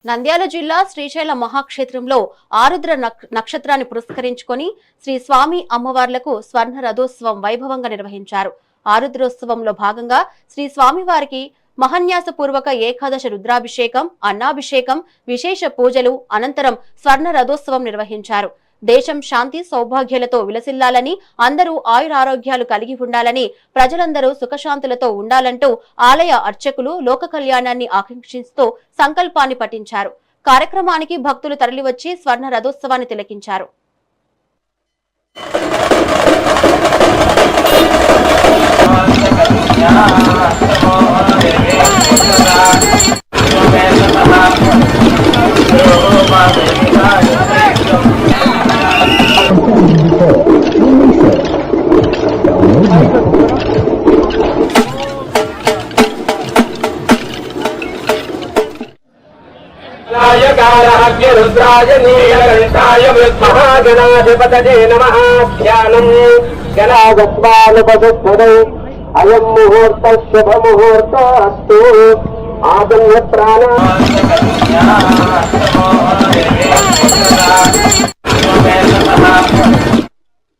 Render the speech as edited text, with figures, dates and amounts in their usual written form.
నంద్యాల జిల్లా శ్రీశైల మహాక్షేత్రంలో ఆరుద్ర నక్షత్రాన్ని పురస్కరించుకొని శ్రీ స్వామి అమ్మవార్లకు స్వర్ణ రథోత్సవం వైభవంగా నిర్వహించారు. ఆరుద్రోత్సవంలో భాగంగా శ్రీ స్వామివారికి మహాన్యాసపూర్వక ఏకాదశ రుద్రాభిషేకం, అన్నాభిషేకం, విశేష పూజలు అనంతరం స్వర్ణ రథోత్సవం నిర్వహించారు. దేశం శాంతి సౌభాగ్యాలతో విలసిల్లాలని, అందరూ ఆయురారోగ్యాలు కలిగి ఉండాలని, ప్రజలందరూ సుఖశాంతులతో ఉండాలంటూ ఆలయ అర్చకులు లోక కళ్యాణాన్ని ఆకాంక్షిస్తూ సంకల్పాన్ని పఠించారు. కార్యక్రమానికి భక్తులు తరలివచ్చి స్వర్ణ రథోత్సవాన్ని తిలకించారు. रुद्राय नीलकण्ठाय महागणाधिपतये नमः। ध्यानं गणागत्वानुपसुस्फुटौ अयं मुहूर्तः शुभमुहूर्तोऽस्तु। आगम्य प्राणा